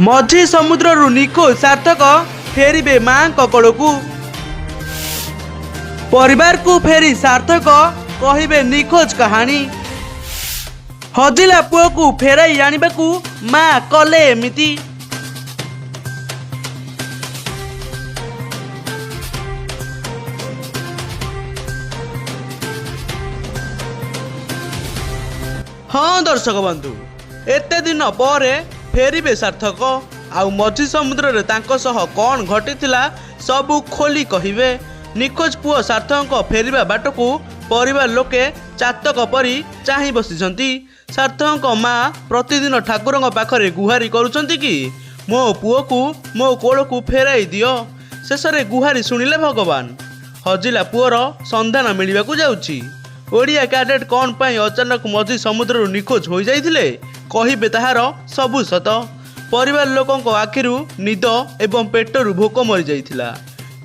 मझी समुद्रु निखोज सार्थक फेरिबे मां कोलकू। परिवार को फेरी सार्थक कहिबे निखोज कहानी। हजिला पुओ को फेराई आनिबाकू मां कले एमिति। हाँ दर्शक बंधु, एते दिन पर फेरिबे सार्थक। आउ मझी समुद्र रे तांको सह कौन घटिथिला सबू खोली कहिबे। निखोज पुओ सार्थक फेरिबा बाटकू परिवार लोके चातक परी चाहि बसिछंती। सार्थक माँ प्रतिदिन ठाकुर पाखरे गुहारी करुछंती कि मो पुओ को मो कोलकू फेराई दियो। शेषरे गुहारी शुणिले भगवान। हजिला पुओर संधान मिलिबाकू जाउछि। ओडिया कैडेट कौन पाई अचानक मझी समुद्र निखोज हो जाइथिले कहिबे ताहार सबु सत। परिवार लोकंक आखिरु निद एवं पेटरु भोक मरी जाइथिला।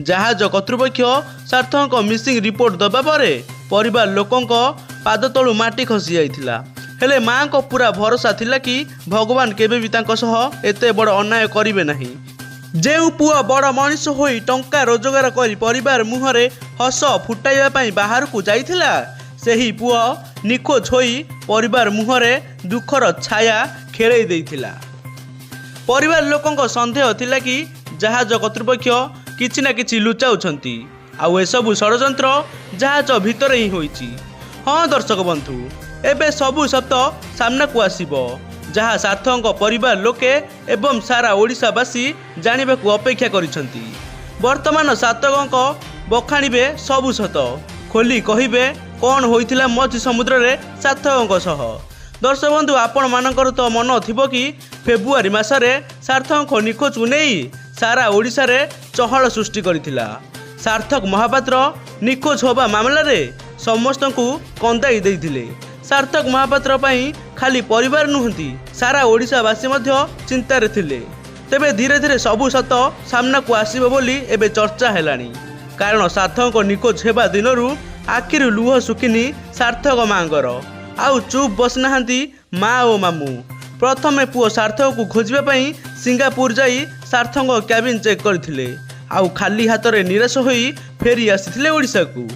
जहाज कर्तृपक्ष सार्थक मिसिंग रिपोर्ट दबा परे परिवार लोकंक पाद तळु माटी खसी जाइथिला। हेले मां को पूरा भरोसा थिला कि भगवान केबे भी तांको सह एते बड़ अन्याय करिवे नाही। जेउ पुओ बड़ मनीष होई टंका रोजगार करी परिवार मुहरे हस फुटाइबा पई बाहर को जाइथिला, सेही पुओ निखोज होई परिवार मुहरे दुखर छाया खेलई देइथिला। परिवार लोकंक संदेह थिला कि जहाज कर्तृपक्ष किछि ना किछि लुचाउछंती। आउ एसबु षड़यंत्र जहाज भितर ही होइछि। हाँ दर्शक बंधु, एबे सबु सत सामना को आसीबो, जहा सार्थक परिवार लोके एवं सारा ओडिशावासी जानिबाकू अपेक्षा करिसंती। वर्तमान सार्थक बखाणीबे सबु सत, खोली कहिबे कौन होइथिला मझी समुद्र रे सार्थक सह। दर्शक बंधु, आपण मानकर तो मन थिबो कि फेब्रुआरी मासरे सार्थक निखोज को नहीं सारा ओडिशा रे चहल सृष्टि करिथिला। सार्थक महापात्र निखोज होबा मामला रे समस्त को कंदाई देइथिले। सार्थक महापात्र पई खाली परिवार नुहंती सारा ओडिशावासी मध्य चिंतारे थिले। तेबे धीरे धीरे सबु सत सामना को आसीबो बोली एबे चर्चा हेलानी। कारण सार्थक निखोज हेबा दिनरू आखिरु लुह सुखिनी सार्थक मांगर। आउ चुप बसनाहांती माँ ओ मामू। प्रथमे पुओ सार्थक को खोजिबा पई सिंगापुर जाई सार्थक कैबिन चेक करथिले। आउ खाली हाथ रे निराश होई फेरी आसीथिले ओडिशा को।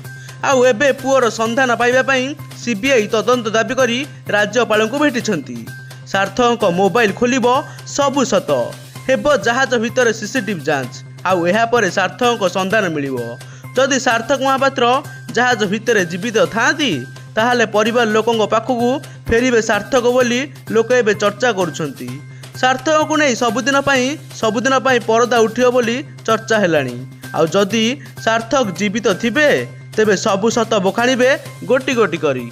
आउ एबे पुओर संधान पाइबा पई सीबीआई तदंत दाबी करी राज्यपाल को भेटिछंती। सार्थक मोबाइल खोलिबो सबु सत, हेबो जहाज भितर सीसीटीवी जांच। आउ एहा परे सार्थक संधान मिलिबो। जदि सार्थक महापात्र जहाज भितर जीवित थांती ताहले परिवार लोकंक पाखकू फेरिबे सार्थक बोली लोक एबे चर्चा करुछंती। सार्थक को नहीं सबुदिन पाई परदा उठियो बोली चर्चा हेलानी। आउ जदि सार्थक जीवित थिबे तेबे सबु सत बखाणीबे गोटी गोटी करी।